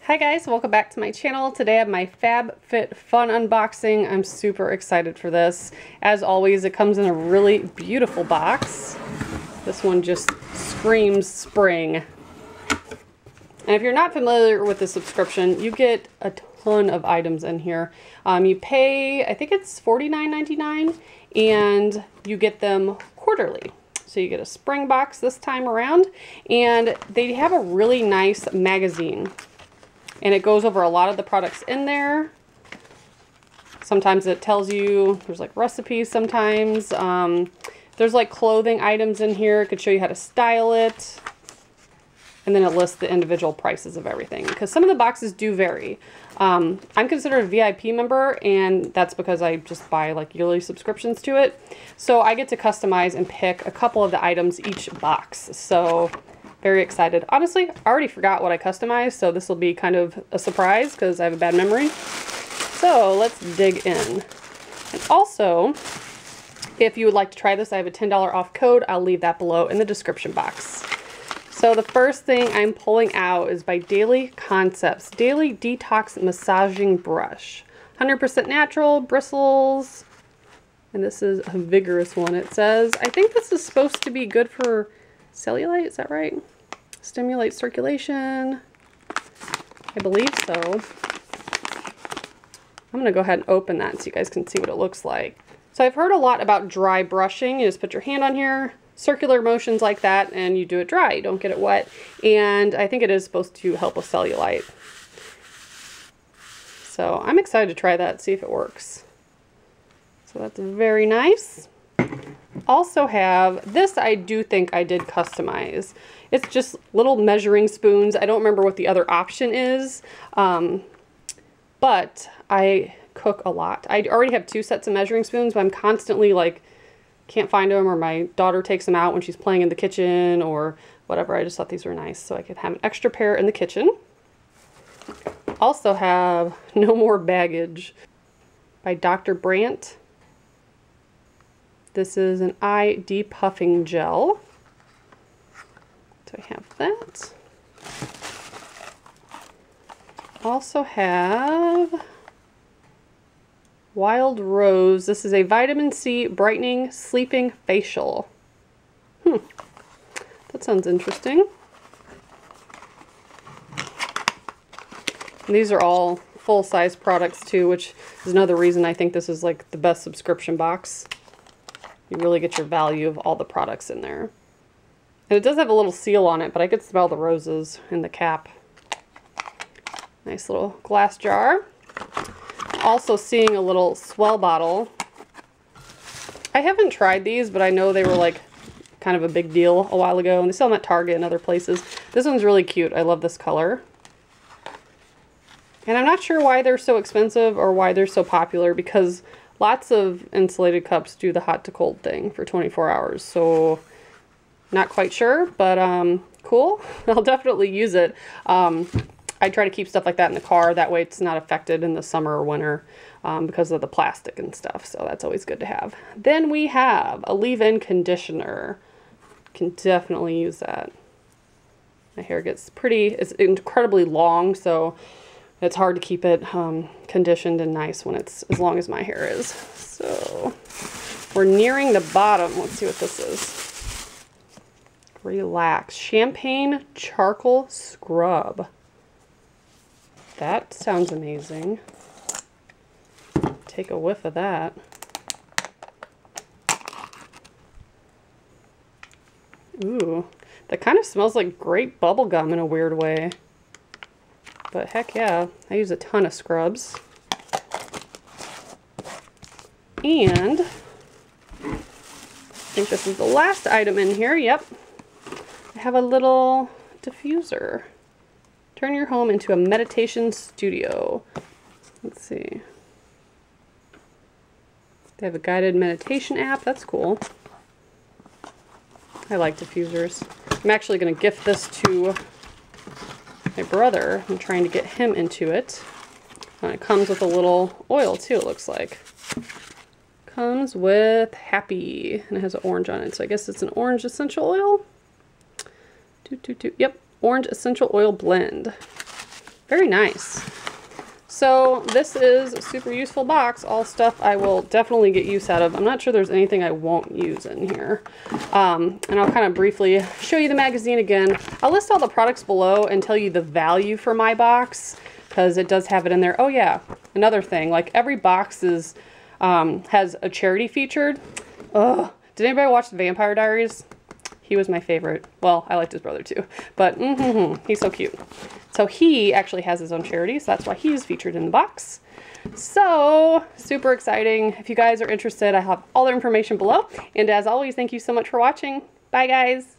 Hi guys, welcome back to my channel. Today I have my Fab Fit Fun unboxing. I'm super excited for this. As always, it comes in a really beautiful box. This one just screams spring. And if you're not familiar with the subscription, you get a ton of items in here. You pay, I think it's $49.99, and you get them quarterly. So you get a spring box this time around, and they have a really nice magazine. And it goes over a lot of the products in there. Sometimes it tells you, there's like recipes sometimes. There's like clothing items in here. It could show you how to style it. And then it lists the individual prices of everything, because some of the boxes do vary. I'm considered a VIP member, and that's because I just buy like yearly subscriptions to it. So I get to customize and pick a couple of the items each box. So very excited. Honestly, I already forgot what I customized, so this will be kind of a surprise because I have a bad memory. So let's dig in. And also, if you would like to try this, I have a $10 off code. I'll leave that below in the description box. So the first thing I'm pulling out is by Daily Concepts Daily Detox Massaging Brush. 100% natural, bristles, and this is a vigorous one. It says, I think this is supposed to be good for cellulite, is that right? Stimulate circulation. I believe so. I'm gonna go ahead and open that so you guys can see what it looks like. So I've heard a lot about dry brushing. You just put your hand on here, circular motions like that, and you do it dry. You don't get it wet. And I think it is supposed to help with cellulite. So I'm excited to try that, see if it works. So that's very nice. Also have this. I do think I did customize. It's just little measuring spoons. I don't remember what the other option is, but I cook a lot. I already have 2 sets of measuring spoons, but I'm constantly like can't find them, or my daughter takes them out when she's playing in the kitchen or whatever. I just thought these were nice, so I could have an extra pair in the kitchen. Also have No More Baggage by Dr. Brandt. This is an eye depuffing gel. So I have that. Also have Wild Rose. This is a vitamin C brightening sleeping facial. That sounds interesting. And these are all full-size products too, which is another reason I think this is like the best subscription box. You really get your value of all the products in there. And it does have a little seal on it, but I could smell the roses in the cap. Nice little glass jar. Also seeing a little Swell bottle. I haven't tried these, but I know they were like kind of a big deal a while ago, and they sell them at Target and other places. This one's really cute. I love this color. And I'm not sure why they're so expensive or why they're so popular, because lots of insulated cups do the hot to cold thing for 24 hours. So not quite sure, but cool. I'll definitely use it. I try to keep stuff like that in the car. That way it's not affected in the summer or winter because of the plastic and stuff. So that's always good to have. Then we have a leave-in conditioner. Can definitely use that. My hair gets it's incredibly long, so it's hard to keep it conditioned and nice when it's as long as my hair is. So we're nearing the bottom. Let's see what this is. Relax. Champagne Charcoal Scrub. That sounds amazing. Take a whiff of that. Ooh, that kind of smells like grape bubble gum in a weird way. But heck yeah, I use a ton of scrubs. And I think this is the last item in here. Yep. I have a little diffuser. Turn your home into a meditation studio. Let's see. They have a guided meditation app. That's cool. I like diffusers. I'm actually going to gift this to my brother. I'm trying to get him into it. And it comes with a little oil too, it looks like. Comes with Happy, and it has an orange on it. So I guess it's an orange essential oil. Yep, orange essential oil blend. Very nice. So this is a super useful box, all stuff I will definitely get use out of. I'm not sure there's anything I won't use in here. And I'll kind of briefly show you the magazine again. I'll list all the products below and tell you the value for my box, because it does have it in there. Oh yeah, another thing, like every box is has a charity featured. Ugh. Did anybody watch The Vampire Diaries? He was my favorite. Well, I liked his brother too, but he's so cute. So he actually has his own charity, so that's why he's featured in the box. So super exciting. If you guys are interested, I have all the information below. And as always, thank you so much for watching. Bye guys.